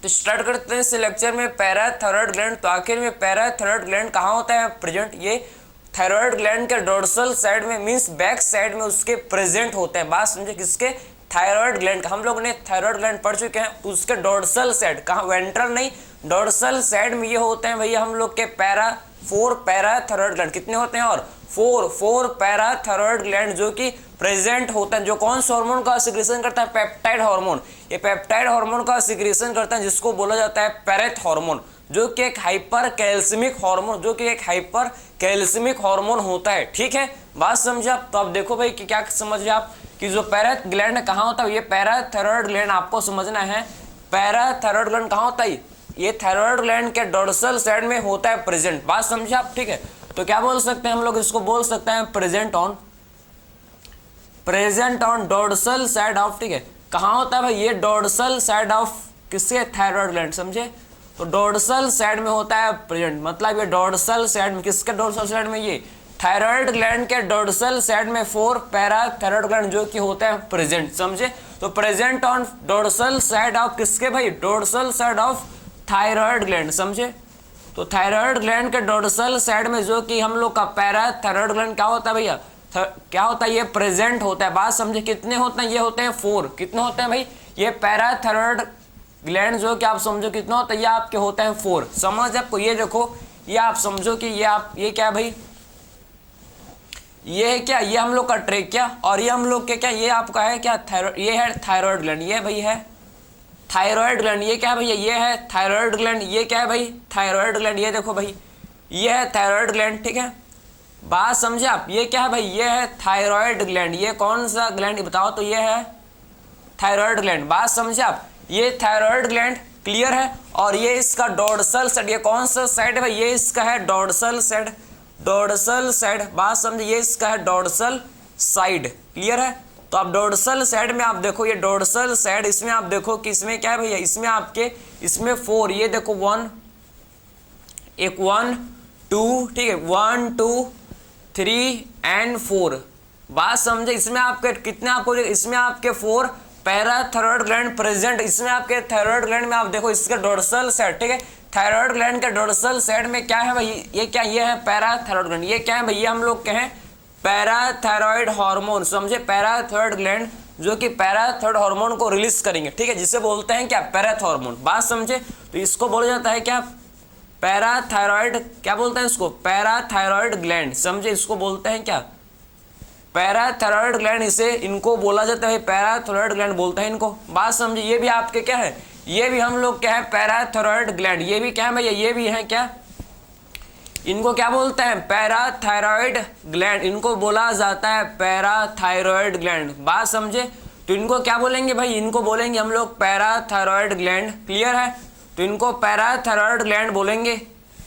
तो स्टार्ट करते हैं इस लेक्चर में पैराथायरॉयड ग्लैंड। तो आखिर में पैराथायरॉयड ग्लैंड कहाँ होता है प्रेजेंट? ये थायराइड ग्लैंड के डोर्सल साइड में मींस बैक साइड में उसके प्रेजेंट होते हैं। बात समझे? किसके? थायराइड ग्लैंड का। हम लोग ने थायराइड ग्लैंड पढ़ चुके हैं। उसके डोर्सल साइड, कहाँ? वेंट्रल नहीं, डोर्सल साइड में ये होते हैं भैया हम लोग के फोर पैराथायरॉयड ग्लैंड। कितने होते हैं? और फोर पैराथायरॉयड ग्लैंड जो कि प्रेजेंट होता है। जो कौन सा हार्मोन का सिक्रेशन करता है? Peptide hormone. ये पेप्टाइड हार्मोन का सिक्रेशन करता है जिसको बोला जाता है पैरेथ हार्मोन, जो कि एक हाइपर कैल्सिमिक हार्मोन, जो कि एक हाइपर कैल्सिमिक हार्मोन होता है। ठीक है, बात समझे आप? तो अब देखो भाई कि क्या समझिए आप कि जो पैरेथ ग्लैंड कहाँ होता है, ये पैराथायरॉयड ग्लैंड आपको समझना है। पैराथायरॉयड ग्लैंड कहाँ होता है? ये थायराइड ग्लैंड के डोर्सल साइड में होता है प्रेजेंट। बात समझे आप? ठीक है, तो क्या बोल सकते हैं हम लोग? इसको बोल सकते हैं present on dorsal side of. ठीक है, कहाँ होता है भाई? ये डोर्सल साइड ऑफ किसके? Thyroid gland. समझे? तो डोर्सल साइड में होता है प्रेजेंट, मतलब ये डोर्सल साइड में, किसके डोर्सल साइड में? ये थायराइड ग्लैंड के डोर्सल साइड में फोर पैराथायरॉयड ग्लैंड जो कि होते हैं प्रेजेंट। समझे? तो present on dorsal side of किसके भाई? Dorsal side of thyroid gland. समझे? तो थायराइड ग्लैंड के डोर्सल साइड में जो कि हम लोग का पैराथायरॉयड ग्लैंड क्या होता है भैया? क्या होता है? ये प्रेजेंट होता है। बात समझे? कितने होते हैं? ये होते हैं फोर। कितने होते हैं भाई? ये पैराथायरॉयड ग्लैंड जो कि आप समझो कितना होता है? ये आपके होते हैं फोर। समझ आपको? ये देखो, ये आप समझो कि ये क्या है भाई? ये है क्या? ये हम लोग का ट्रेकिया, और ये हम लोग के क्या? ये आपका है क्या? ये है थायराइड ग्लैंड। ये भाई है थायराइड ग्लैंड। ये क्या है भैया? ये है थायराइड ग्लैंड। ये क्या है भाई? Thyroid gland. ये देखो भाई, ये है थायराइड ग्लैंड। ठीक है, बात समझे आप? ये क्या है भाई? ये है थायराइड ग्लैंड। ये कौन सा ग्लैंड बताओ? तो ये है थायराइड ग्लैंड। बात समझे आप? ये थायराइड ग्लैंड क्लियर है, और ये इसका डोर्सल साइड। ये कौन सा साइड है भाई? ये इसका है डोर्सल साइड। डोर्सल साइड, बात समझे? ये इसका है डोर्सल साइड। क्लियर है? तो आप डोर्सल साइड में आप देखो, ये डोर्सल साइड, इसमें आप देखो कि इसमें क्या है भैया? इसमें आपके इसमें फोर, ये देखो 1 2, ठीक है, 1 2 3 एंड 4। बात समझे? इसमें आपके कितने आपको? इसमें आपके फोर पैराथायरॉयड ग्लैंड प्रेजेंट। इसमें आपके थायराइड ग्लैंड में आप देखो इसका डोर्सल साइड। ठीक है, थायराइड ग्लैंड के डोर्सल साइड में क्या है भाई? ये क्या? ये है पैराथायरॉयड ग्लैंड। ये क्या है भैया? हम लोग कहें पैराथायरॉयड हार्मोन। समझे? पैराथायरॉयड ग्लैंड जो कि पैराथायरॉयड हार्मोन को रिलीज करेंगे। ठीक है, जिसे बोलते हैं क्या? पैरेथ हार्मोन। बात समझे? तो इसको बोला जाता है क्या? पैराथायरॉयड। क्या बोलते हैं इसको? Parathyroid gland. समझे? इसको बोलते हैं क्या? Parathyroid gland. इसे इनको बोला जाता है पैराथायरॉयड ग्लैंड बोलते हैं इनको। बात समझे? ये भी आपके क्या है? ये भी हम लोग क्या है? Parathyroid gland. ये भी क्या है भैया? ये भी है क्या? इनको क्या बोलते हैं? Parathyroid gland. इनको बोला जाता है पैराथायरॉयड ग्लैंड। बात समझे? तो इनको क्या बोलेंगे भाई? इनको बोलेंगे हम लोग पैराथायरॉयड ग्लैंड। क्लियर है? तो इनको पैराथायरॉयड ग्लैंड बोलेंगे।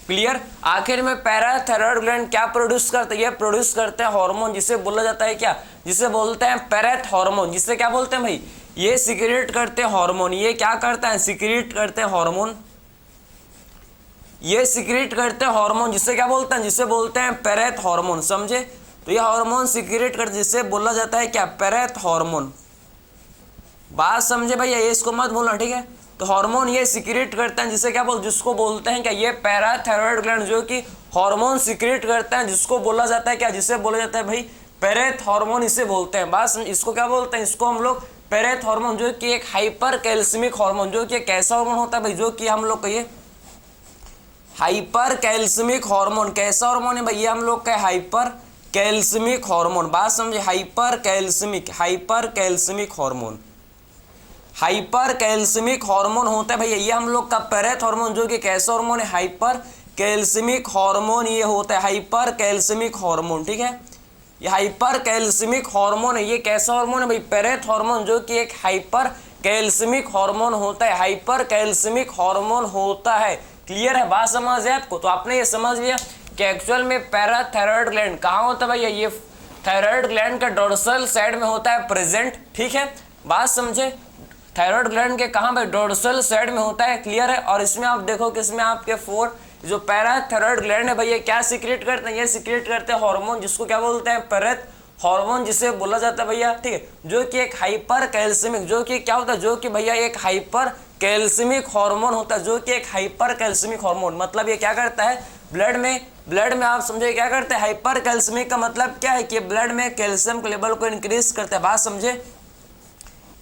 क्लियर? आखिर में पैराथायरॉयड ग्लैंड क्या प्रोड्यूस करते हैं? ये प्रोड्यूस करते हैं हार्मोन, जिसे बोला जाता है क्या? जिसे बोलते हैं पैरेथ हार्मोन। जिसे क्या बोलते हैं भाई? ये सिक्रेट करते हैं हार्मोन। ये क्या करता है? सिक्रेट करते हैं हार्मोन। ये सिक्रेट करते हैं हार्मोन, जिसे क्या बोलते हैं? जिसे बोलते हैं पैरेथ हार्मोन। समझे? तो ये हार्मोन सिक्रेट करते, जिसे बोला जाता है क्या? पैरेथ हार्मोन। बात समझे भैया? ये इसको मत भूलना। ठीक है, तो हार्मोन ये सिक्रेट करते हैं, जिसे क्या जिसको बोलते हैं क्या? ये पैराथायरॉयड ग्लैंड जो कि हार्मोन सिक्रेट करता है, जिसको बोला जाता है क्या? जिसे बोला जाता है भाई पैरेथ हार्मोन। इसे बोलते हैं। बात इसको क्या बोलते हैं? इसको हम लोग पैरेथ हार्मोन, जो कि एक हाइपर कैल्सिमिक हार्मोन, जो कि एक कैसा हार्मोन होता है भाई? जो कि हम लोग का ये हाइपर कैल्सिमिक हार्मोन। कैसा हार्मोन है भाई? ये हम लोग का हाइपर कैल्सिमिक हार्मोन। बात समझे? Hyper calcaemic hormone. Hyper calcaemic hormone होता है भैया ये हम लोग का पैरेथ हार्मोन, जो कि कैसा हार्मोन है? Hyper calcaemic hormone. ये होता है हाइपर कैल्सिमिक हार्मोन। ठीक है, ये हाइपर कैल्सिमिक हार्मोन है। ये कैसा हार्मोन है भाई? पैरेथ हार्मोन, जो कि एक हाइपर कैल्सिमिक हार्मोन होता है। हाइपर कैल्सिमिक हार्मोन होता है। क्लियर है? बात समझ है आपको? तो आपने ये समझ लिया कि एक्चुअल में पैराथायरॉयड ग्लैंड कहाँ होता है भैया? ये थायराइड ग्लैंड का डोर्सल साइड में होता है प्रेजेंट। ठीक है, बात समझे? थायराइड ग्लैंड के कहाँ भाई? डोर्सल साइड में होता है। क्लियर है? और इसमें आप देखो कि इसमें आपके फोर जो पैराथायरॉयड ग्लैंड है भैया क्या सिक्रेट करते हैं? ये सिक्रेट करते हैं हार्मोन, जिसको क्या बोलते हैं? पैरेथ हार्मोन, जिसे बोला जाता है भैया। ठीक है, जो कि एक हाइपर कैल्सिमिक, जो कि क्या होता है? जो कि भैया एक हाइपर कैल्शियमिक हार्मोन होता है, जो कि एक हाइपर कैल्शियमिक हार्मोन, मतलब ये क्या करता है ब्लड में आप समझे क्या करते हैं, हाइपर कैल्शियमिक का मतलब क्या है कि ब्लड में कैल्शियम के लेवल को इंक्रीज करता है। बात समझे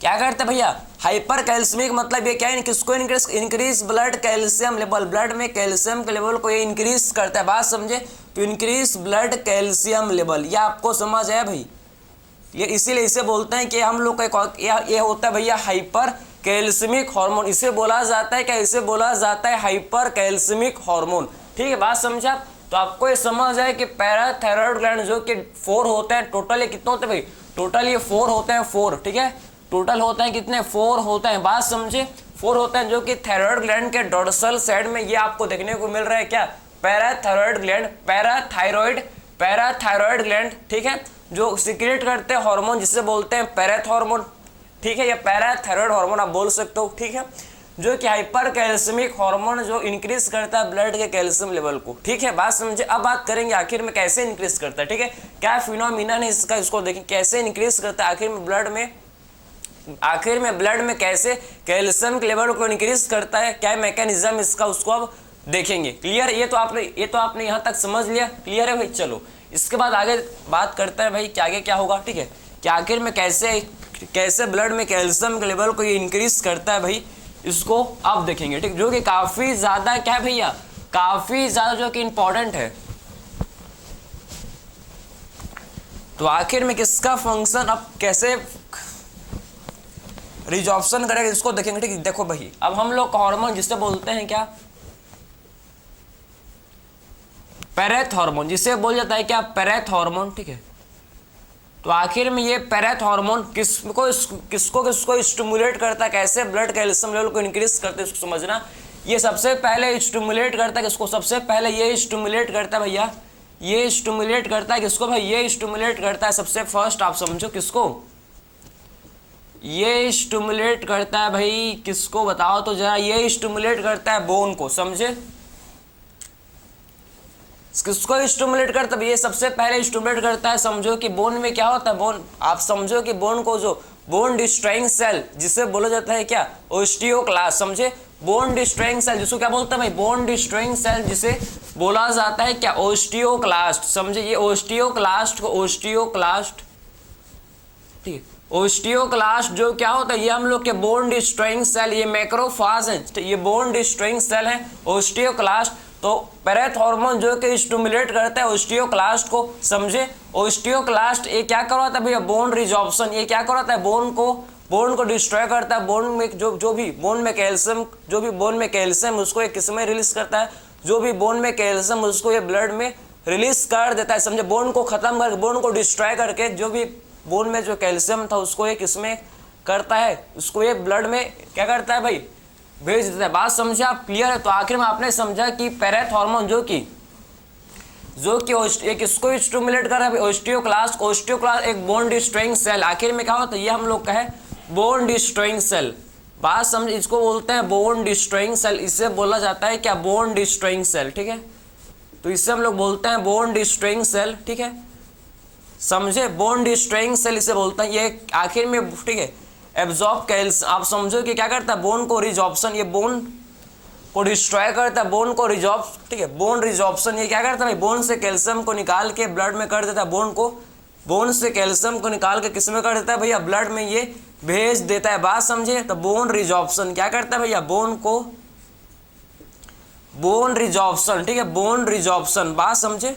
क्या करते हैं भैया, हाइपर कैल्शियमिक मतलब ये क्या है, किसको increase blood calcium level, blood में कैल्शियम के लेवल को ये इंक्रीज करता है। बात समझे, तो इंक्रीज ब्लड कैल्शियम लेवल, ये आपको समझ आया भाई, ये इसीलिए इसे बोलते हैं कि हम लोग का ये होता है भैया हाइपर कैल्शियमिक हार्मोन, इसे बोला जाता है क्या, इसे बोला जाता है हाइपर कैल्शियमिक हार्मोन। ठीक है, बात समझा। तो आपको ये समझ आए कि पैराथायरॉयड ग्लैंड जो कि 4 होते हैं, टोटल ये कितने होते हैं भाई, टोटल ये 4 होते हैं, 4। ठीक है, टोटल होते हैं कितने, 4 होते हैं। बात समझे, 4 होते हैं, जो कि थायराइड ग्लैंड के डोर्सल साइड में ये आपको देखने को मिल रहा है क्या, पैराथायरॉयड ग्लैंड, पैराथायरॉयड ग्लैंड। ठीक है, जो सिक्रेट करते हैं हार्मोन जिसे बोलते हैं पैराथॉर्मोन। ठीक है, या पैराथायरॉयड हार्मोन आप बोल सकते हो। ठीक है, जो कि हाइपर कैल्शियमिक हार्मोन जो इंक्रीज करता है ब्लड के कैल्शियम लेवल को। ठीक है, बात समझे। अब बात करेंगे आखिर में कैसे इंक्रीज करता है। ठीक है, क्या फिनोमिना है इसका, इसको देखें कैसे इंक्रीज करता है आखिर में ब्लड में कैसे कैल्शियम के लेवल को इंक्रीज करता है, क्या मैकेनिज्म इसका, उसको अब देखेंगे। क्लियर, ये तो आपने यहाँ तक समझ लिया। क्लियर है भाई। चलो इसके बाद आगे बात करते हैं भाई कि आगे क्या होगा। ठीक है, कि आखिर में कैसे ब्लड में कैल्शियम के लेवल को ये इंक्रीज करता है भाई, इसको अब देखेंगे। ठीक, जो कि काफी ज्यादा क्या भैया, काफी ज्यादा जो कि इंपॉर्टेंट है। तो आखिर में किसका फंक्शन अब कैसे रिजॉर्प्शन करेगा, इसको देखेंगे। ठीक, देखो भाई, अब हम लोग हार्मोन जिसे बोलते हैं क्या, पैरेथ हार्मोन, जिसे बोल जाता है क्या, पैरेथ हार्मोन। ठीक है, तो आखिर में ये पैरेथ हार्मोन किसको स्टिमुलेट करता है, कैसे ब्लड कैल्शियम लेवल को इंक्रीज करते हैं, इसको समझना। ये सबसे पहले स्टिमुलेट करता है किसको, सबसे पहले ये स्टिमुलेट करता है भैया, ये स्टिमुलेट करता है किसको भाई, ये स्टिमुलेट करता है सबसे फर्स्ट, आप समझो किसको, ये स्टिमुलेट करता है भाई किसको, बताओ तो जरा, ये स्टिमुलेट करता है बोन को, समझे। किसको स्टिमुलेट करता है, ये सबसे पहले स्टिमुलेट करता है, समझो कि बोन में क्या होता है, बोन, आप समझो कि बोन को जो बोन डिस्ट्रॉइंग सेल जिसे बोला जाता है क्या, ओस्टियोक्लास्ट, समझे। बोन डिस्ट्रॉइंग सेल जिसको क्या बोलते हैं भाई, बोन डिस्ट्रॉइंग सेल जिसे बोला जाता है क्या, ओस्टियोक्लास्ट, समझे। ये ओस्टियोक्लास्ट को ओस्टियोक्लास्ट, ठीक है, ओस्टियोक्लास्ट जो क्या होता है, ये हम लोग के बोन डिस्ट्रॉइंग सेल, ये मैक्रोफाज है, ये बोन डिस्ट्रॉइंग सेल है ओस्टियोक्लास्ट। तो पैरेथ हार्मोन जो कि स्टिमुलेट करता है ओस्टियोक्लास्ट को, समझे। ओस्टियोक्लास्ट ये क्या करवाता है भैया, बोन रिजॉर्प्शन, ये क्या करवाता है, बोन को डिस्ट्रॉय करता है, बोन में जो भी बोन में कैल्शियम उसको एक किस में रिलीज करता है, जो भी बोन में कैल्शियम उसको ये ब्लड में रिलीज कर देता है, समझे। बोन को खत्म करके, बोन को डिस्ट्रॉय करके, जो भी बोन में जो कैल्शियम था उसको ये किसमें करता है, उसको ये ब्लड में क्या करता है भाई, भेज देता है। बात समझे आप, क्लियर है। तो आखिर में आपने समझा कि पैरेथ हार्मोन जो कि एक इसको स्टिमुलेट कर रहा है ओस्टियोक्लास्ट एक बोन डिस्ट्रॉइंग सेल, आखिर में क्या होता है, ये हम लोग का है बोन डिस्ट्रॉइंग सेल। बात समझ, इसको बोलते हैं बोन डिस्ट्रॉइंग सेल, इससे बोला जाता है क्या, बोन डिस्ट्रॉइंग सेल। ठीक है, तो इससे हम लोग बोलते हैं बोन डिस्ट्रॉइंग सेल। ठीक है, समझे, बोन डिस्ट्रॉइंग सेल इसे बोलते हैं। ये आखिर में, ठीक है, एब्जॉर्ब कैल्शियम, आप समझो कि क्या करता है, बोन को रिजॉर्प्शन, ये बोन को डिस्ट्रॉय करता है, बोन को रिजॉर्ब, ठीक है, बोन रिजॉर्प्शन ये क्या करता है भाई, बोन से कैल्शियम को निकाल के ब्लड में कर देता है, बोन से कैल्शियम को निकाल के किस में कर देता है भैया, ब्लड में ये भेज देता है। बात समझे। तो बोन रिजॉर्प्शन क्या करता है भैया, बोन रिजॉर्प्शन, ठीक है, बोन रिजॉर्प्शन, बात समझे।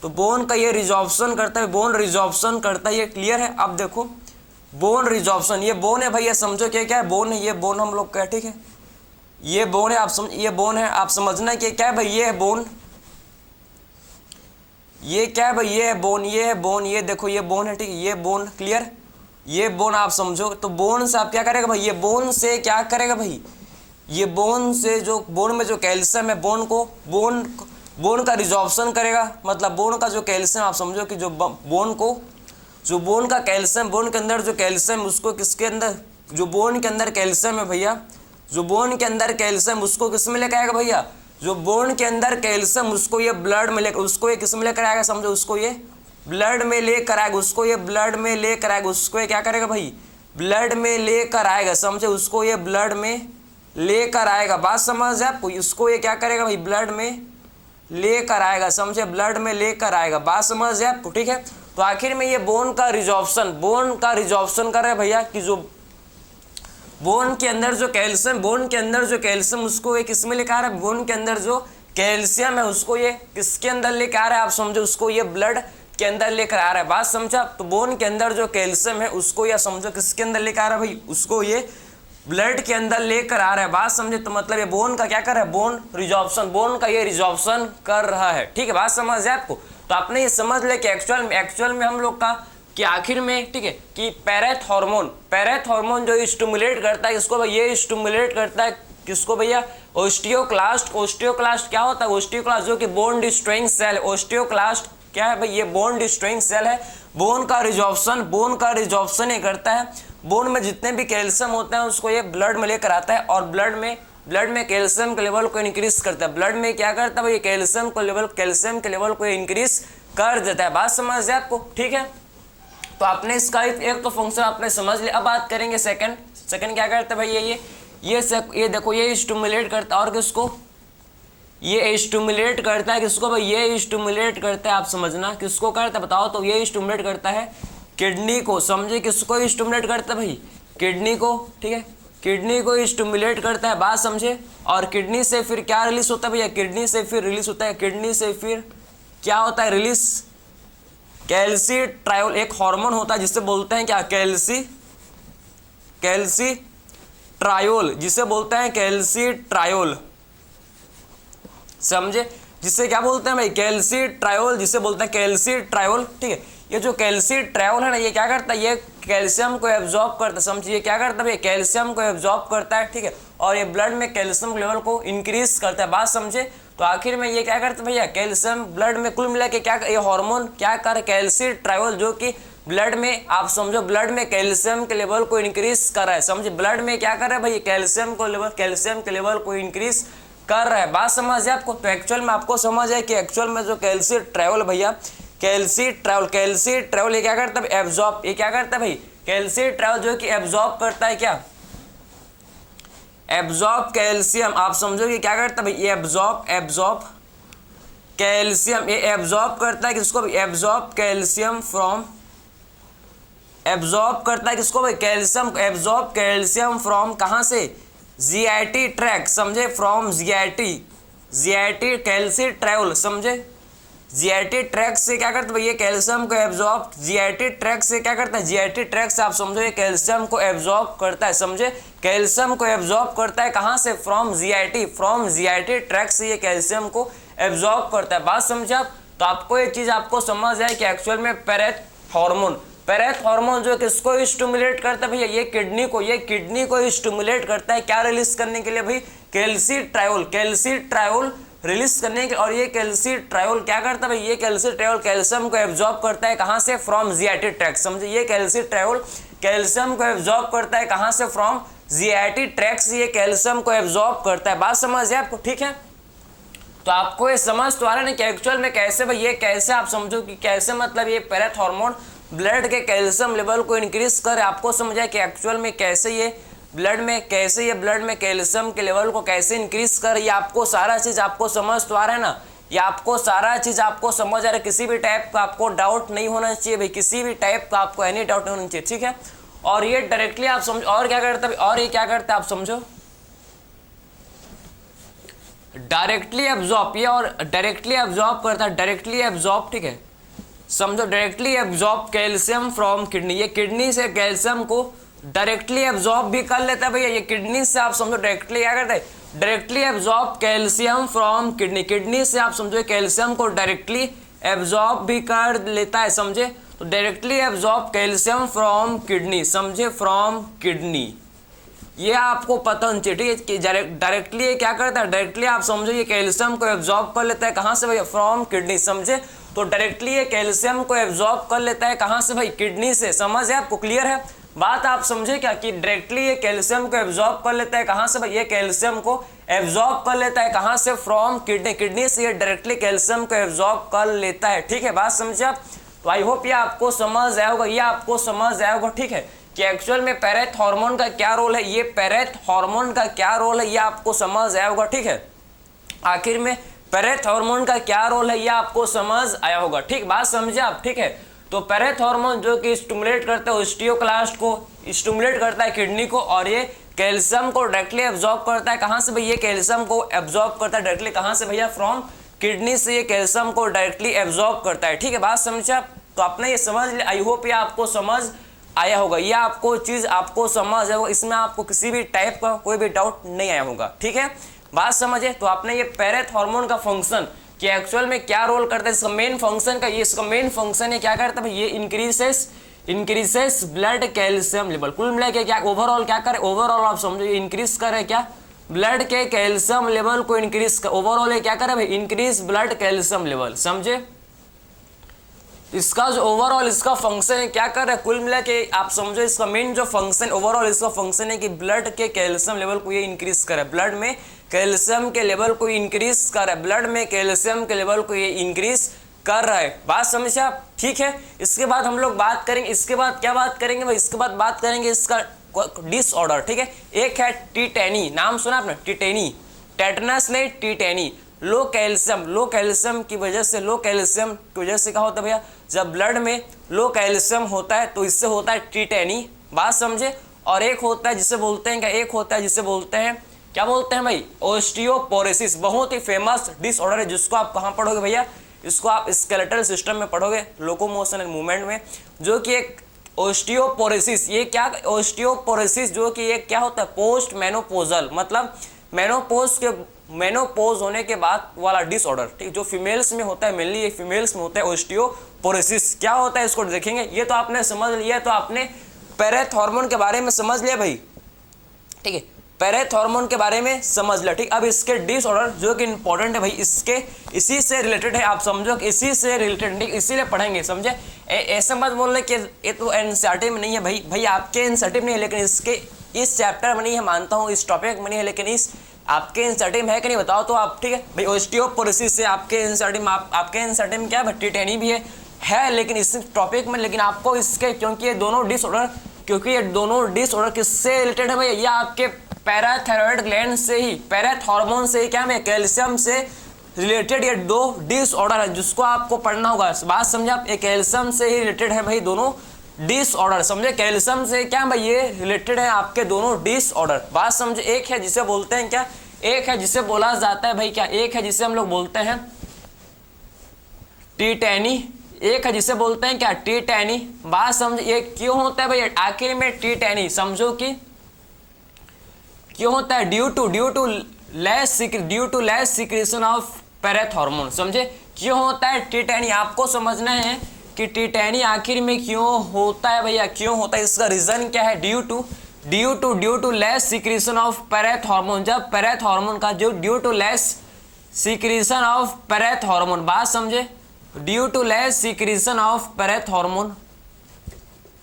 तो बोन का ये रिजॉर्प्शन करता है, बोन रिजॉर्प्शन करता है, ये क्लियर है। अब देखो बोन रिजॉर्प्शन, ये बोन है भैया, समझो क्या है, बोन है, ये बोन हम लोग का, ठीक है, ये बोन है, आप समझ, ये बोन है, आप समझना कि क्या है भाई, ये है बोन, ये क्या है भाई, ये है बोन, ये है बोन, ये देखो ये बोन है, ठीक है, ये बोन, क्लियर, ये बोन आप समझो। तो बोन से आप क्या करेगा भाई, ये बोन से क्या करेगा भाई, ये बोन से जो बोन में जो कैल्शियम है, बोन का रिजॉर्प्शन करेगा, मतलब बोन का जो कैल्शियम, आप समझो कि जो बोन का कैल्शियम, बोन के अंदर जो कैल्शियम उसको किसके अंदर, जो बोन के अंदर कैल्शियम है भैया, जो बोन के अंदर कैल्शियम उसको किस में लेकर आएगा भैया, जो बोन के अंदर कैल्शियम उसको ये ब्लड में लेकर, उसको ये किस में लेकर आएगा, समझो, उसको ये ब्लड में लेकर आएगा, उसको ये ब्लड में लेकर आएगा, उसको ये क्या करेगा भाई, ब्लड में लेकर आएगा, समझे, उसको ये ब्लड में लेकर आएगा, बात समझ है आपको, इसको ये क्या करेगा भाई, ब्लड में लेकर आएगा, समझे, ब्लड में लेकर आएगा, बात समझ है आपको, ठीक है। तो आखिर में ये बोन का रिजॉर्प्शन कर रहा है भैया, कि जो बोन के अंदर जो कैल्शियम उसको ये किस में लेकर आ रहा है, बोन के अंदर जो कैल्शियम है उसको ये किसके अंदर लेकर आ रहा है, आप समझो, उसको ये ब्लड के अंदर लेकर आ रहा है, बात समझा। तो बोन के अंदर जो कैल्शियम है उसको या समझो किसके अंदर लेकर आ रहा है भाई, उसको ये ब्लड के अंदर लेकर आ रहा है, बात समझे। तो मतलब ये बोन का क्या कर रहा है, बोन का ये रिजॉर्प्शन कर रहा है, ठीक है, बात समझ है आपको। तो आपने ये समझ लिया कि एक्चुअल में हम लोग का कि आखिर में, ठीक है, कि पैरेथ हार्मोन जो स्टिमुलेट करता है इसको, ये स्टिमुलेट करता है किसको भैया, ओस्टियोक्लास्ट क्या होता है, ओस्टियोक्लास्ट जो कि बोन डिस्ट्रॉइंग सेल, ओस्टियोक्लास्ट क्या है भाई, ये बोन डिस्ट्रॉइंग सेल है। बोन का रिजॉर्प्शन ये करता है, बोन में जितने भी कैल्शियम होते हैं उसको ये ब्लड में लेकर आता है और ब्लड में कैल्शियम के लेवल को इंक्रीज करता है, ब्लड में क्या करता है भाई, कैल्शियम के लेवल को इंक्रीज कर देता है, बात समझ है आपको, ठीक है। तो आपने इसका एक तो फंक्शन आपने समझ लिया। अब बात करेंगे सेकंड क्या करता है भाई, ये देखो, ये स्टिमुलेट करता है और किसको, ये स्टिमुलेट करता है किसको भाई, ये स्टिमुलेट करता है, आप समझना किसको करता है बताओ, तो ये स्टिमुलेट करता है किडनी को, समझे, किसको स्टिमुलेट करता है भाई, किडनी को, ठीक है, किडनी को स्टिमुलेट करता है, बात समझे। और किडनी से फिर क्या रिलीज होता है भैया, किडनी से फिर क्या होता है रिलीज, कैल्सीट्रायोल, एक हार्मोन होता है जिससे बोलते हैं क्या, कैल्सीट्रायोल, जिसे बोलते हैं कैल्सीट्रायोल, समझे, जिसे क्या बोलते हैं भाई, कैल्सीट्रायोल, जिसे बोलते हैं कैल्सीट्रायोल, ठीक है। ये जो कैल्सीट्रायोल है ना, ये क्या करता है, ये कैल्शियम को एब्जॉर्ब करता है, समझिए, क्या करता है भाई, कैल्शियम को एब्जॉर्ब करता है, ठीक है, और ये ब्लड में कैल्शियम लेवल को इंक्रीज करता है, बात समझे। तो आखिर में ये क्या करता है भैया, कैल्शियम ब्लड में कुल मिला के क्या, ये हार्मोन क्या कर, कैल्सीट्रायोल, जो कि ब्लड में, आप समझो, ब्लड में कैल्शियम के लेवल को इंक्रीज कर रहा है, समझे, ब्लड में क्या कर रहा है भाई, कैल्शियम के लेवल को इंक्रीज कर रहा है, बात समझ है आपको। तो एक्चुअल में आपको समझ है कि एक्चुअल में जो कैल्सीट्रायोल भैया, कैल्सीट्रायोल ये क्या करता है, एब्जॉर्ब, ये क्या करता है भाई, कैल्सीट्रायोल जो कि एब्जॉर्ब करता है क्या, एब्जॉर्ब कैल्शियम, आप समझो कि क्या करता है भाई, ये एब्जॉर्ब कैल्शियम, ये एब्जॉर्ब करता है किसको, एब्जॉर्ब कैल्शियम फ्रॉम, एब्जॉर्ब करता है किसको भाई, कैल्शियम, एब्जॉर्ब कैल्शियम फ्रॉम कहां से, जीआईटी ट्रैक, समझे, फ्रॉम जीआईटी कैल्सीट्रायोल, समझे, जीआईटी ट्रैक से क्या करता है ये कैल्शियम को एब्जॉर्ब, जीआईटी ट्रैक से क्या करता है, जीआईटी ट्रैक से आप समझो ये कैल्शियम को एब्जॉर्ब करता है, समझे, कैल्शियम को एब्जॉर्ब करता है कहां से, फ्रॉम जीआईटी ट्रैक से ये कैल्शियम को एब्जॉर्ब करता है, बात समझे आप। तो आपको ये चीज आपको समझ आए कि एक्चुअल में पैरेथ हार्मोन जो किसको स्टिमुलेट करता है भैया, ये किडनी को स्टिमुलेट करता है, क्या रिलीज करने के लिए भाई, कैल्सीट्रायोल रिलीज करने के, और ये कैल्सीट्रायोल क्या करता है भाई, ये कैल्सीट्रायोल कैल्शियम को एब्जॉर्ब करता है कहां से, फ्रॉम जीआईटी ट्रैक, समझे, ये कैल्सीट्रायोल कैल्शियम को एब्जॉर्ब करता है कहां से, फ्रॉम जीआईटी ट्रैक से ये कैल्शियम को एब्जॉर्ब करता है, बात समझ है आपको, ठीक है। तो आपको ये समझ तो आ रहा है कि एक्चुअल में कैसे भाई, ये कैसे आप समझो कि कैसे, मतलब ये पैरेथ हार्मोन ब्लड के कैल्शियम लेवल को इंक्रीज करे, आपको समझ आए कि एक्चुअल में कैसे ये ब्लड में कैल्शियम के लेवल को कैसे इंक्रीज कर, ये आपको सारा चीज आपको समझ तो आ रहा है ना, ये आपको सारा चीज आपको समझ आ रहा है, किसी भी टाइप का आपको डाउट नहीं होना चाहिए भाई, किसी भी टाइप का आपको एनी डाउट नहीं होना चाहिए, ठीक है। और ये डायरेक्टली आप समझो, और क्या करता है, और ये क्या करता है आप समझो, डायरेक्टली एब्जॉर्ब, ये और डायरेक्टली एब्जॉर्ब करता है, डायरेक्टली एब्जॉर्ब, ठीक है, समझो, directly absorb calcium from kidney, ये किडनी से कैल्शियम को डायरेक्टली एब्जॉर्ब भी कर लेता है भैया, ये किडनी से आप समझो डायरेक्टली क्या करता है, directly absorb calcium from kidney से आप समझो कैल्शियम को डायरेक्टली एब्जॉर्ब भी कर लेता है, समझे, तो directly absorb calcium from kidney, समझे, फ्रॉम किडनी, ये आपको पता होना चाहिए, ठीक है, कि डायरेक्टली ये क्या करता है, डायरेक्टली आप समझो ये कैल्शियम को एब्जॉर्ब कर लेता है कहां से भैया, फ्रॉम किडनी, समझे, तो डायरेक्टली ये कैल्शियम को एब्जॉर्ब कर लेता है कहां से भाई, किडनी से, समझ है आपको, क्लियर है बात, आप समझे क्या, कि डायरेक्टली ये कैल्शियम को एब्जॉर्ब कर लेता है कहां से भाई, ये कैल्शियम को एब्जॉर्ब कर लेता है कहां से, फ्रॉम किडनी से ये डायरेक्टली कैल्शियम को एब्जॉर्ब कर लेता है, ठीक है, बात समझे आप। तो आई होप ये आपको समझ आया होगा, ये आपको समझ आया होगा, ठीक है, कि एक्चुअल में पैरेथ हार्मोन का क्या रोल है, ये पैरेथ हार्मोन का क्या रोल है ये आपको समझ आया होगा। ठीक है, आखिर में पैरेथ हार्मोन का क्या रोल है ये आपको समझ आया होगा। ठीक, बात समझे आप। ठीक है, तो पैरेथ हार्मोन जो कि स्टिमुलेट करता है ओस्टियोक्लास्ट को, स्टिमुलेट करता है किडनी को, और ये कैल्शियम को डायरेक्टली एब्जॉर्ब करता है। कहाँ से भैया? ये कैल्शियम को एब्जॉर्ब करता है डायरेक्टली, कहाँ से भैया? फ्रॉम किडनी से ये कैल्शियम को डायरेक्टली एब्जॉर्ब करता है। ठीक है, बात समझे आप। तो आपने ये समझ लिया, आई होप ये आपको समझ आया होगा, ये आपको चीज आपको समझ आया होगा, इसमें आपको किसी भी टाइप का कोई भी डाउट नहीं आया होगा। ठीक है, बात समझे। तो आपने ये पैरेथ हार्मोन का फंक्शन कि एक्चुअल में क्या रोल करता है, इसका मेन फंक्शन का, ये इसका मेन फंक्शन है क्या करता है भाई, ये इंक्रीसेस ब्लड कैल्शियम लेवल। कुल मिला के क्या ओवरऑल क्या करे, ओवरऑल आप समझो इंक्रीज करे क्या, ब्लड के कैल्शियम लेवल को इंक्रीज कर, ओवरऑल क्या करे भाई, इंक्रीज ब्लड कैल्शियम लेवल। समझे, इसका जो ओवरऑल इसका फंक्शन है क्या कर रहा है, कुल मिला के आप समझो इसका मेन जो फंक्शन ओवरऑल इसका फंक्शन है कि ब्लड के कैल्शियम लेवल को ये इंक्रीज करे, ब्लड में कैल्शियम के लेवल को इंक्रीज कर रहा है, ब्लड में कैल्शियम के लेवल को ये इंक्रीज कर रहा है। बात समझे आप। ठीक है, इसके बाद हम लोग बात करेंगे, इसके बाद क्या बात करेंगे भाई, इसके बाद बात करेंगे इसका डिसऑर्डर। ठीक है, एक है टिटेनी, नाम सुना आपने, टिटेनी, टेटनस नहीं टिटेनी, लो कैल्शियम की वजह से, लो कैल्शियम की वजह से क्या होता है भैया, जब ब्लड में लो कैल्शियम होता है तो इससे होता है टिटेनी। बात समझे। और एक होता है जिसे बोलते हैं क्या, एक होता है जिसे बोलते हैं क्या बोलते हैं भाई, ओस्टियोपोरोसिस। बहुत ही फेमस डिसऑर्डर है जिसको आप कहाँ पढ़ोगे भैया, इसको आप स्केलेटल सिस्टम में पढ़ोगे, लोकोमोशन एंड मूवमेंट में, जो कि एक ओस्टियोपोरोसिस, ये क्या ओस्टियोपोरोसिस जो कि एक क्या होता है, पोस्ट मेनोपोजल, मतलब मेनोपोज होने के बाद वाला डिसऑर्डर। ठीक, जो फीमेल्स में होता है, मेनली ये फीमेल्स में होता है ओस्टियोपोरोसिस। क्या होता है इसको देखेंगे। ये तो आपने समझ लिया, तो आपने पैरेथ हार्मोन के बारे में समझ लिया भाई। ठीक है, पैरेथ हार्मोन के बारे में समझ लिया। ठीक, अब इसके डिसऑर्डर जो कि इंपॉर्टेंट है भाई, इसके इसी से रिलेटेड है, आप समझो कि इसी से रिलेटेड, ठीक, इसीलिए पढ़ेंगे। समझे, ऐसा मत बोल रहे कि ये तो एनसीईआरटी में नहीं है भाई आपके एनसीईआरटी में नहीं है, लेकिन इसके इस चैप्टर में नहीं है, मानता हूँ इस टॉपिक में नहीं है, लेकिन इस आपके एनसीईआरटी में है कि नहीं बताओ तो आप। ठीक है भाई, ओस्टियोपोरोसिस से आपके एनसीईआरटी में, आपके एनसीईआरटी में क्या है, टिटेनी भी है लेकिन इस टॉपिक में, लेकिन आपको इसके क्योंकि ये दोनों डिसऑर्डर किससे रिलेटेड है भाई, ये आपके पैराथायरॉयड ग्लैंड से ही, पैरेथ हार्मोन से ही क्या है, कैल्शियम से रिलेटेड ये दो डिसऑर्डर है जिसको आपको पढ़ना होगा। बात समझे आप, ये कैल्शियम से ही रिलेटेड है भाई दोनों डिसऑर्डर। समझे, कैल्शियम से क्या भाई ये रिलेटेड है आपके दोनों डिसऑर्डर। बात समझे, एक है जिसे बोलते हैं क्या, एक है जिसे बोला जाता है भाई क्या, एक है जिसे हम लोग बोलते हैं टिटेनी, एक है जिसे बोलते हैं क्या, टिटेनी। बात समझे, ये क्यों होता है भाई आखिर में टिटेनी, समझो कि क्यों होता है, due to less secretion of पैरेथ hormone. समझे, क्यों होता है टिटेनी, आपको समझना है कि टिटेनी आखिर में क्यों होता है भैया, क्यों होता है, इसका रीजन क्या है, due to less secretion of पैरेथ hormone. जब पैरेथ हार्मोन का जो due to less secretion of पैरेथ hormone, बात समझे, due to less secretion of पैरेथ hormone,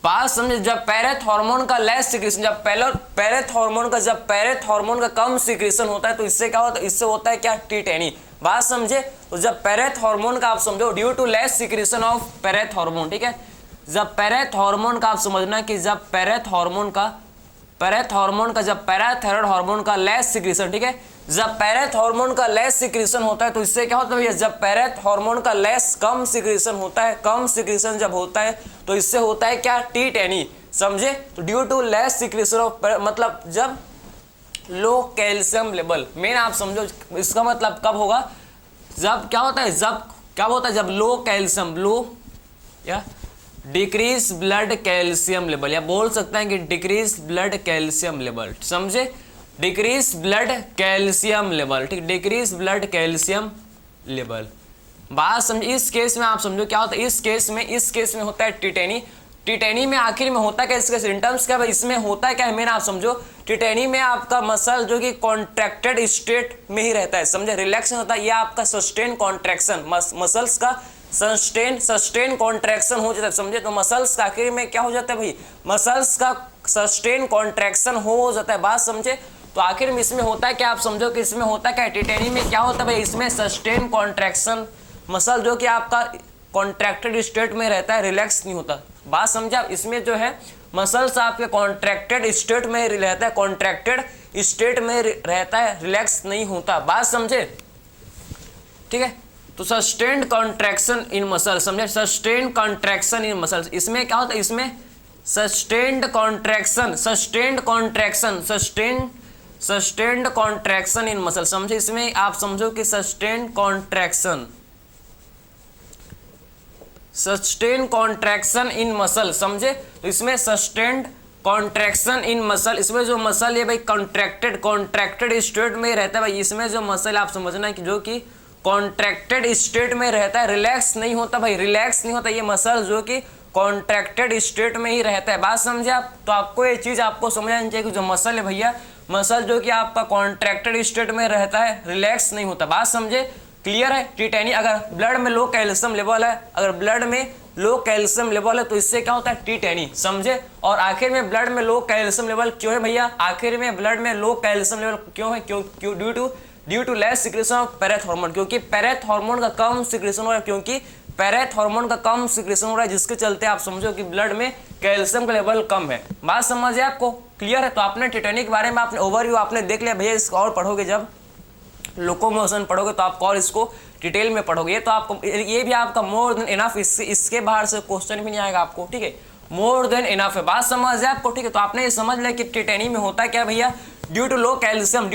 बात समझे, जब पैरेथ हार्मोन का लेस सिक्रेशन, जब पैरेथ हार्मोन का कम सिक्रेशन होता है तो इससे क्या होता है, इससे होता है क्या, टिटेनी। बात समझे, तो जब पैरेथ हार्मोन का आप समझो due to less secretion of पैरेथ hormone, ठीक है, जब पैरेथ हार्मोन का आप समझना कि जब पैरेथ हार्मोन का जब पैराथायरॉयड हार्मोन का लेस सिक्रेशन, ठीक है, जब पैरेथ हार्मोन का लेस सिक्रेशन होता है तो इससे क्या होता है भैया, जब पैरेथ हार्मोन का लेस कम सिक्रेशन होता है, कम सिक्रेशन जब होता है तो इससे होता है क्या, टिटेनी। समझे, तो due to less secretion of, मतलब जब लो कैल्शियम लेवल, मेन आप समझो इसका मतलब कब होगा, जब क्या होता है, जब लो कैल्शियम, लो या डिक्रीज ब्लड कैल्शियम लेवल, या बोल सकते हैं कि डिक्रीज ब्लड कैल्शियम लेवल। समझे, डिक्रीज ब्लड कैल्शियम लेवल, ठीक, डिक्रीज ब्लड कैल्शियम लेवल। बात समझ, इस केस में आप समझो क्या होता है, इस केस में होता है टिटेनी। टिटेनी में आखिर में होता क्या, इसके सिम्टम्स क्या है, इसमें होता क्या है, मेन आप समझो, टिटेनी में आपका मसल जो कि कॉन्ट्रैक्टेड स्टेट में ही रहता है। समझे, रिलैक्स होता है, ये आपका सस्टेन कॉन्ट्रैक्शन, मसल्स का सस्टेन कॉन्ट्रैक्शन हो जाता है। समझे, तो मसल्स का आखिर में क्या हो जाता है भाई, मसल्स का सस्टेन कॉन्ट्रैक्शन हो जाता है। बात समझे, तो आखिर में इसमें होता है क्या, आप समझो कि इसमें होता क्या है, टिटेनी में क्या होता है भाई, इसमें सस्टेन कॉन्ट्रैक्शन, मसल जो कि आपका कॉन्ट्रैक्टेड स्टेट में रहता है, रिलैक्स नहीं होता। बात समझा, इसमें जो है मसल्स आपके कॉन्ट्रैक्टेड स्टेट में रहता है, कॉन्ट्रैक्टेड स्टेट में रहता है, रिलैक्स नहीं होता। बात समझे, ठीक है। तो सस्टेन्ड कॉन्ट्रैक्शन इन मसल, समझे, सस्टेन्ड कॉन्ट्रैक्शन इन मसल्स, इसमें क्या होता है, इसमें sustained contraction, sustained contraction, sustained contraction इन मसल, समझे। इसमें आप समझो कि सस्टेन्ड कॉन्ट्रैक्शन, सस्टेन कॉन्ट्रैक्शन इन मसल, समझे। तो इसमें सस्टेन्ड कॉन्ट्रैक्शन इन मसल, इसमें जो मसल है भाई कॉन्ट्रैक्टेड स्टेट में रहता है भाई। इसमें जो मसल आप समझना है कि जो कि कॉन्ट्रैक्टेड स्टेट में रहता है, रिलैक्स नहीं होता भाई, रिलैक्स नहीं होता। ये मसल जो कि कॉन्ट्रैक्टेड स्टेट में ही रहता है। बात समझे आप। तो आपको ये चीज़ आपको समझना चाहिए कि जो मसल है भैया, मसल जो कि आपका कॉन्ट्रैक्टेड स्टेट में रहता है, रिलैक्स नहीं होता। बात समझे, क्लियर है। टिटेनी, अगर ब्लड में लो कैल्शियम लेवल है, अगर ब्लड में लो कैल्शियम लेवल है तो इससे क्या होता है, टिटेनी, समझे। और आखिर में ब्लड में लो कैल्शियम लेवल क्यों है भैया, आखिर में ब्लड में लो कैल्शियम लेवल क्यों है, क्यों due to less secretion of पैरेथ hormone, क्योंकि पैरेथ हार्मोन का कम सिक्रेशन हो रहा है, क्योंकि पैरेथ हार्मोन का कम सिक्रेशन हो रहा है, जिसके चलते आप समझो कि ब्लड में कैल्शियम का लेवल कम है। बात समझे आपको, क्लियर है। तो आपने टिटेनी के बारे में आपने ओवरव्यू आपने देख लिया भैया। इसको और पढ़ोगे, जब लोकोमोशन पढ़ोगे तो आप और इसको डिटेल में पढ़ोगे। ये तो आपको, ये भी आपका मोर देन इनफ, इसके बाहर से क्वेश्चन भी नहीं आएगा आपको, ठीक है। मोर देन इनफ है, बात समझ है आपको, ठीक है। तो आपने ये समझ लिया कि टिटेनी में होता है क्या भैया, due to low calcium,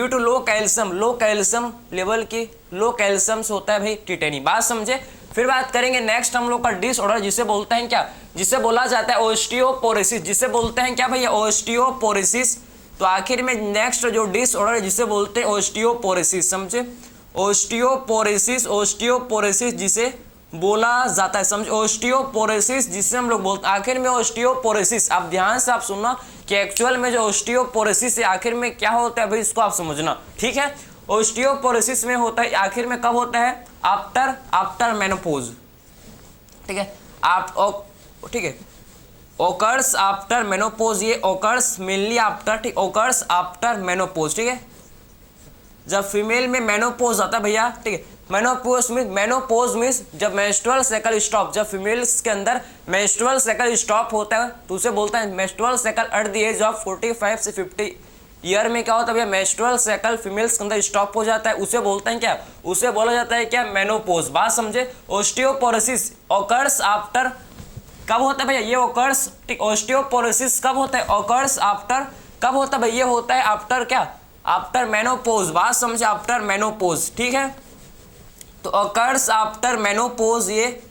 low calcium level की, लो कैल्शियम से होता है भाई टिटेनी। बात समझे। फिर बात करेंगे नेक्स्ट हम लोग का डिसऑर्डर, जिसे बोलते हैं क्या, जिसे बोला जाता है ओस्टियोपोरोसिस, जिसे बोलते हैं क्या भैया, ओस्टियोपोरोसिस। तो आखिर में नेक्स्ट जो डिसऑर्डर है जिसे बोलते हैं ओस्टियोपोरोसिस, समझे, ओस्टियोपोरोसिस जिसे बोला जाता है, समझ, ओस्टियोपोरोसिस जिसे हम लोग बोलते हैं। आखिर में ओस्टियोपोरोसिस, आप ध्यान से आप सुनना कि एक्चुअल में जो ओस्टियोपोरोसिस है आखिर में क्या होता है भाई, इसको आप समझना, ठीक है। ओस्टियोपोरोसिस में होता है आखिर में कब होता है, आफ्टर मेनोपॉज, ठीक है। आप ठीक है, ओकर्स आफ्टर मेनोपॉज, ये ओकर्स मेनली आफ्टर, ठीक, ओकर्स आफ्टर मेनोपॉज, ठीक है। जब फीमेल में मेनोपॉज आता है भैया, ठीक है, मेनोपॉज मीन्स जब मेंस्ट्रुअल साइकिल स्टॉप, जब फीमेल्स के अंदर मेंस्ट्रुअल साइकिल स्टॉप होता है तो उसे बोलते हैं menstrual cycle at the age of 45 से 50 ईयर में क्या होता है भैया, मेंस्ट्रुअल साइकिल फीमेल्स के अंदर स्टॉप हो जाता है, उसे बोलते हैं क्या, उसे बोला जाता है क्या, मेनोपॉज। बात समझे। ओस्टियोपोरोसिस ऑकर्स आफ्टर, कब होता है भैया, ये ऑकर्स, ठीक, ओस्टियोपोरोसिस कब होता है, ऑकर्स आफ्टर, कब होता है भैया, ये होता है आफ्टर क्या, आफ्टर मेनोपॉज। बात समझे, आफ्टर मेनोपॉज, ठीक है। तो ऑकर्स आफ्टर मेनोपॉज, ये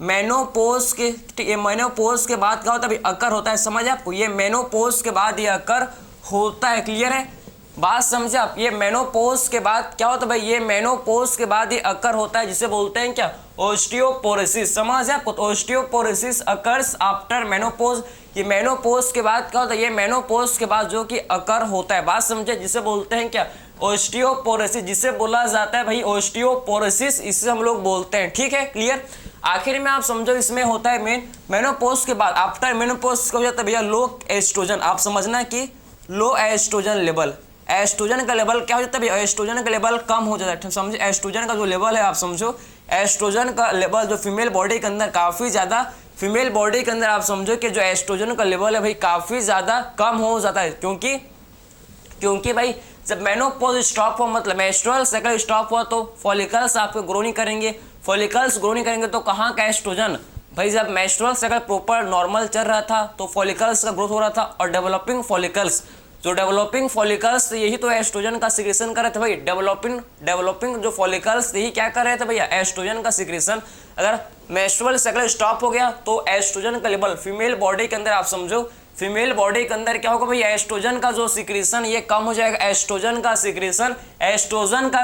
मेनोपॉज के, ठीक, ये मेनोपॉज के बाद क्या होता है भाई, अकर होता है, समझ आपको, ये मेनोपॉज के बाद ये अकर होता है, क्लियर है। बात समझे आप। ये मेनोपॉज के बाद क्या होता है भाई, ये मेनोपॉज के बाद ये अकर होता है, जिसे बोलते हैं क्या, ओस्टियोपोरोसिस, समझ आपको। तो ओस्टियोपोरोसिस अकर्स आफ्टर मेनोपॉज, ये मेनोपॉज के बाद क्या होता है, ये मेनोपॉज के बाद जो कि अकर होता है, बात समझे, जिसे बोलते हैं क्या, ओस्टियोपोरोसिस, जिसे बोला जाता है भाई ओस्टियोपोरोसिस, इससे हम लोग बोलते हैं, ठीक है, क्लियर। आखिर में आप समझो इसमें होता है मेनोपॉज के बाद आफ्टर मेनोपॉज हो जाता है भैया लो एस्ट्रोजन। आप समझना कि लो एस्ट्रोजन लेवल, एस्ट्रोजन का लेवल क्या हो जाता है भैया, एस्ट्रोजन का लेवल कम हो जाता है, समझे। एस्ट्रोजन का जो लेवल है आप समझो, एस्ट्रोजन का लेवल जो फीमेल बॉडी के अंदर काफ़ी ज़्यादा, फीमेल बॉडी के अंदर आप समझो कि जो एस्ट्रोजन का लेवल है भाई काफ़ी ज़्यादा कम हो जाता है, क्योंकि भाई जब मेनोपॉज स्टॉप हो, मतलब मेंस्ट्रुअल साइकिल स्टॉप हुआ तो फॉलिकल्स आपको ग्रो नहीं करेंगे, फॉलिकल्स ग्रो नहीं करेंगे तो कहाँ का एस्ट्रोजन भाई, जब मेंस्ट्रुअल साइकिल प्रॉपर नॉर्मल चल रहा था तो फॉलिकल्स का ग्रोथ हो रहा था, और डेवलपिंग फॉलिकल्स, जो डेवलपिंग फॉलिकल्स यही तो एस्ट्रोजन का सिक्रेशन कर रहे थे भाई, डेवलपिंग जो फॉलिकल्स यही क्या कर रहे थे भैया, एस्ट्रोजन का सिक्रेशन। अगर मेंस्ट्रुअल साइकिल स्टॉप हो गया तो एस्ट्रोजन का लेवल फीमेल बॉडी के अंदर आप समझो, फीमेल बॉडी के अंदर क्या होगा भाई, एस्ट्रोजन का जो सिक्रेशन ये कम हो जाएगा, एस्ट्रोजन का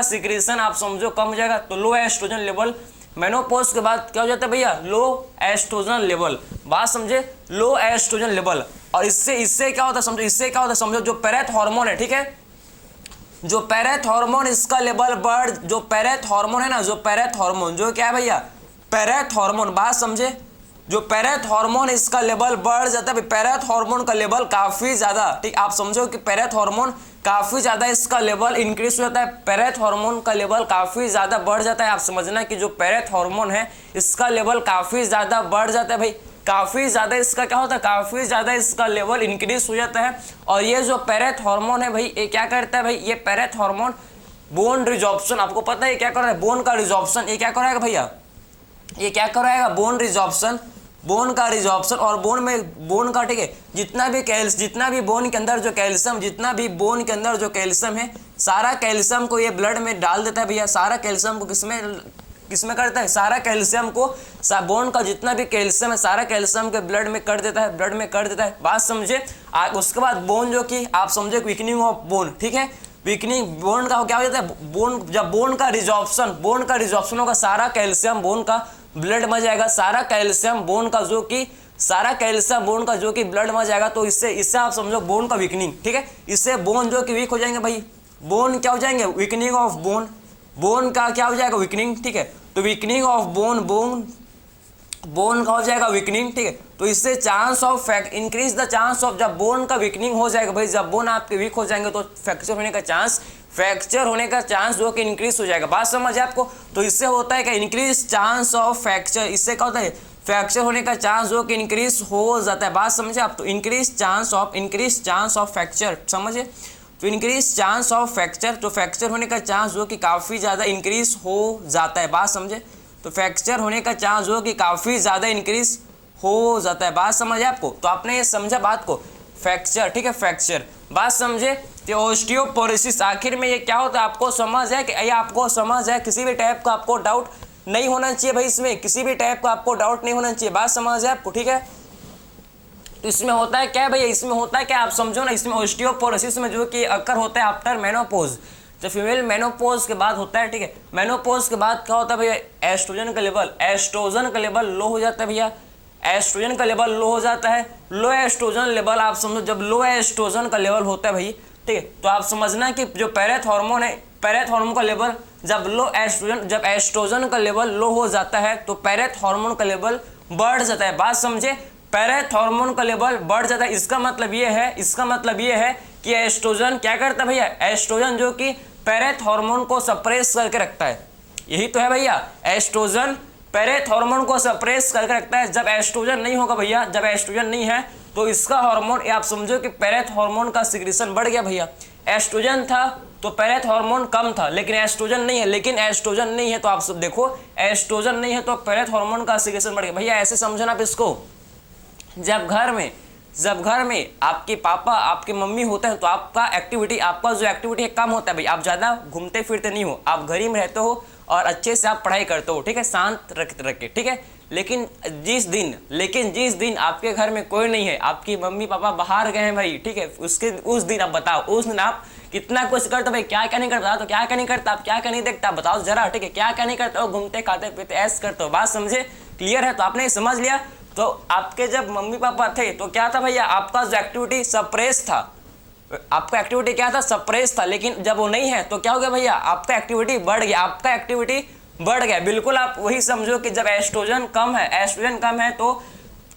सिक्रेशन आप समझो कम हो जाएगा। तो लो एस्ट्रोजन लेवल मेनोपॉज के बाद क्या हो जाता है भैया, लो एस्ट्रोजन लेवल। बात समझे, लो एस्ट्रोजन लेवल। और इससे क्या होता है समझो, इससे क्या होता है समझो, जो पैरेथ हार्मोन है, ठीक है, जो पैरेथ हार्मोन इसका लेवल बढ़, जो पैरेथ हार्मोन है ना, जो पैरेथ हार्मोन जो क्या है भैया, पैरेथ हार्मोन, बात समझे, जो पैरेथ हार्मोन इसका लेवल बढ़ जाता है, पैरेथ हार्मोन का लेवल काफी ज्यादा, ठीक, आप समझो कि पैरेथ हार्मोन काफी ज्यादा इसका लेवल इंक्रीज हो जाता है, पैरेथ हार्मोन का लेवल काफी ज्यादा बढ़ जाता है। आप समझना कि जो पैरेथ हार्मोन है इसका लेवल काफी ज्यादा बढ़ जाता है भाई, काफ़ी ज़्यादा इसका क्या होता है, काफ़ी ज़्यादा इसका लेवल इंक्रीज हो जाता है। और ये जो पैरेथ हार्मोन है भाई, ये क्या करता है भाई, ये पैरेथ हार्मोन बोन रिजॉर्प्शन, आपको पता है क्या कर रहा है, बोन का रिजॉर्प्शन, ये क्या कराएगा भैया, ये क्या कराएगा, बोन रिजॉर्प्शन, बोन का रिजॉर्प्शन। और बोन का ठीक है, जितना भी बोन के अंदर जो कैल्शियम, जितना भी बोन के अंदर जो कैल्शियम है, सारा कैल्शियम को ये ब्लड में डाल देता है भैया। सारा कैल्शियम को किसमें करता है, सारा कैल्शियम को, बोन का जितना भी कैल्शियम है सारा कैल्शियम के ब्लड में कर देता है, ब्लड में कर देता है, बात समझे। उसके बाद बोन जो कि आप समझे वीकनिंग ऑफ बोन, ठीक है, वीकनिंग बोन का क्या हो जाता है, जब बोन का रिजॉर्प्शन होगा, सारा कैल्शियम बोन का ब्लड में जाएगा, सारा कैल्शियम बोन का जो कि ब्लड में जाएगा, तो इससे आप समझो बोन का वीकनिंग, ठीक है, इससे बोन जो कि वीक हो जाएंगे भाई, बोन क्या हो जाएंगे, वीकनिंग ऑफ बोन का क्या हो जाएगा, वीकनिंग, ठीक है। तो वीकनिंग ऑफ बोन का हो जाएगा वीकनिंग, ठीक है। तो इससे chance of increase the chance of, जब बोन का वीकनिंग हो जाएगा भाई, जब बोन आपके वीक हो जाएंगे तो फ्रैक्चर होने का चांस जो कि इंक्रीज हो जाएगा, बात समझ है आपको। तो इससे होता है कि इंक्रीज चांस ऑफ फ्रैक्चर, इससे क्या होता है, फ्रैक्चर होने का चांस जो कि इंक्रीज हो जाता है, बात समझे आप। तो इंक्रीज चांस ऑफ फ्रैक्चर, समझे, तो इंक्रीज चांस ऑफ फ्रैक्चर, तो फ्रैक्चर होने का चांस जो कि काफ़ी ज़्यादा इंक्रीज हो जाता है, बात समझे। तो फ्रैक्चर होने का चांस जो कि काफ़ी ज़्यादा इंक्रीज हो जाता है, बात समझे आपको। तो आपने ये समझा बात को, फ्रैक्चर, ठीक है, फ्रैक्चर, बात समझे। तो ऑस्टियोपोरोसिस, आखिर में ये क्या होता है, आपको समझ है कि आपको समझ है, किसी भी टाइप का आपको डाउट नहीं होना चाहिए भाई, इसमें किसी भी टाइप का आपको डाउट नहीं होना चाहिए, बात समझ है आपको, ठीक है। तो इसमें होता है क्या भैया, इसमें होता है क्या, आप समझो ना, इसमें ऑस्टियोपोरोसिस में जो कि अकर होता है आफ्टर मेनोपॉज, जो फीमेल मेनोपॉज के बाद होता है, ठीक है। मेनोपॉज के बाद क्या होता है भैया, एस्ट्रोजन का लेवल लो हो जाता है भैया, एस्ट्रोजन का लेवल लो हो जाता है। लो एस्ट्रोजन लेवल आप समझो, जब लो एस्ट्रोजन का लेवल होता है भाई, ठीक है, तो आप समझना कि जो पैरेथ हार्मोन है, पैरेथ हार्मोन का लेवल जब एस्ट्रोजन का लेवल लो हो जाता है तो पैरेथ हार्मोन का लेवल बढ़ जाता है, बात समझे। पैरेथ हार्मोन का लेवल बढ़ जाता है, इसका मतलब ये है कि एस्ट्रोजन क्या करता है भैया, एस्ट्रोजन जो कि पैरेथ हार्मोन को सप्रेस करके रखता है, यही तो है भैया, एस्ट्रोजन पैरेथ हार्मोन को सप्रेस करके रखता है। जब एस्ट्रोजन नहीं होगा भैया, जब एस्ट्रोजन नहीं है तो इसका हार्मोन, आप समझो कि पैरेथ हार्मोन का सिक्रीशन बढ़ गया भैया। एस्ट्रोजन था तो पैरेथ हार्मोन कम था, लेकिन एस्ट्रोजन नहीं है, तो आप सब देखो, एस्ट्रोजन नहीं है तो पैरेथ हार्मोन का सिक्रीशन बढ़ गया भैया, ऐसे समझना आप इसको। जब घर में आपके पापा आपके मम्मी होते हैं तो आपका जो एक्टिविटी है कम होता है भाई, आप ज़्यादा घूमते फिरते नहीं हो, आप घर ही में रहते हो और अच्छे से आप पढ़ाई करते हो, ठीक है, शांत रख के, ठीक है। लेकिन जिस दिन आपके घर में कोई नहीं है, आपकी मम्मी पापा बाहर गए हैं भाई, ठीक है, उस दिन आप बताओ, उस दिन आप कितना कुछ करते भाई, क्या नहीं करता, तो क्या नहीं करता, आप क्या नहीं देखता, बताओ जरा, ठीक है, क्या नहीं करते हो, घूमते खाते पीते ऐश करते हो, बात समझे, क्लियर है। तो आपने समझ लिया। तो आपके जब मम्मी पापा थे तो क्या था भैया, आपका जो एक्टिविटी सप्रेस था, आपका एक्टिविटी क्या था, सप्रेस था। लेकिन जब वो नहीं है तो क्या हो गया भैया, आपका एक्टिविटी बढ़ गया, बिल्कुल। आप वही समझो कि जब एस्ट्रोजन कम है तो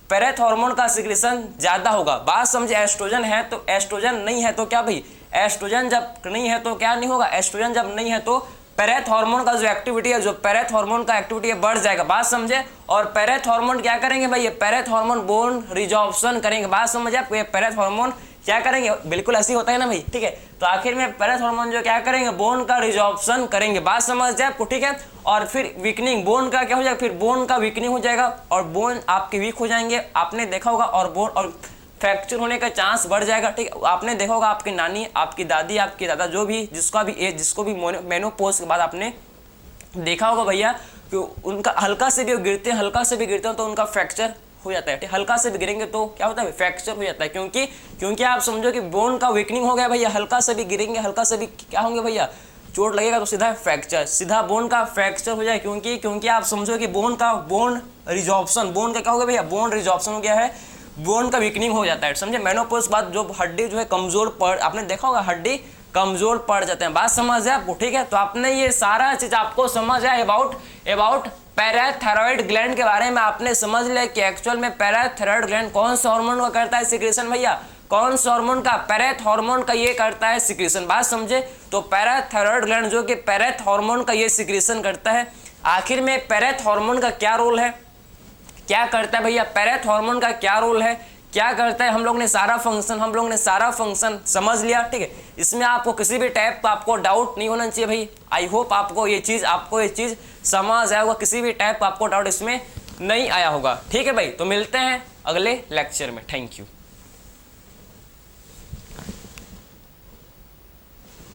पैरेथ हार्मोन का सिक्रीशन ज्यादा होगा, बात समझे। एस्ट्रोजन है तो एस्ट्रोजन नहीं है तो क्या भाई, एस्ट्रोजन जब नहीं है तो क्या नहीं होगा, एस्ट्रोजन जब नहीं है तो पैरेथ हार्मोन का जो एक्टिविटी है, जो पैरेथ हार्मोन का एक्टिविटी है बढ़ जाएगा, बात समझे। और पैरेथ हार्मोन क्या करेंगे भाई, ये पैरेथ हार्मोन बोन रिजॉर्प्शन करेंगे, बात समझे आपको। ये पैरेथ हार्मोन क्या करेंगे, बिल्कुल ऐसे होता है ना भाई, ठीक है। तो आखिर में पैरेथ हार्मोन जो क्या करेंगे, बोन का रिजॉर्प्शन करेंगे, बात समझ जाए आपको, ठीक है। और फिर वीकनिंग, बोन का क्या हो जाएगा, फिर बोन का वीकनिंग हो जाएगा और बोन आपके वीक हो जाएंगे, आपने देखा होगा, और बोन और फ्रैक्चर होने का चांस बढ़ जाएगा, ठीक है। आपने देखा होगा आपकी नानी, आपकी दादी, आपके दादा, जो भी जिसको भी मेनोपॉज के बाद आपने देखा होगा भैया कि उनका हल्का से भी गिरते हैं तो उनका फ्रैक्चर हो जाता है, ठीक, हल्का से भी गिरेंगे तो क्या होता है, फ्रैक्चर हो जाता है। क्योंकि आप समझो कि बोन का वीकनिंग हो गया भैया, हल्का से भी गिरेंगे, हल्का से भी क्या होंगे भैया, चोट लगेगा तो सीधा बोन का फ्रैक्चर हो जाए। क्योंकि आप समझो कि बोन का क्या हो गया भैया, बोन रिजॉर्प्शन हो गया है, बोन का वीकनिंग हो जाता है, समझे। मेनोपॉज बाद जो हड्डी जो है कमजोर पड़, आपने देखा होगा हड्डी कमजोर पड़ जाते हैं, बात समझ है आपको, ठीक है। तो आपने ये सारा चीज आपको समझ है अबाउट पैराथायरॉइड ग्लैंड के बारे में आपने समझ लिया कि एक्चुअल में पैराथायरॉइड ग्लैंड कौन सा हार्मोन का करता है सिक्रीशन भैया, कौन सा हार्मोन का, पैरेथ हार्मोन का ये करता है सिक्रीशन, बात समझे। तो पैराथायरॉइड ग्लैंड जो कि पैरेथ हार्मोन का ये सिक्रीशन करता है। आखिर में पैरेथ हार्मोन का क्या रोल है, क्या करता है भैया, पैरेथ हार्मोन का क्या रोल है, क्या करता है, हम लोग ने सारा फंक्शन समझ लिया। ठीक है, इसमें आपको किसी भी टाइप का आपको डाउट नहीं होना चाहिए भाई। आई होप आपको ये चीज़ समझ आया होगा, किसी भी टाइप का आपको डाउट इसमें नहीं आया होगा। ठीक है भाई, तो मिलते हैं अगले लेक्चर में। Thank you.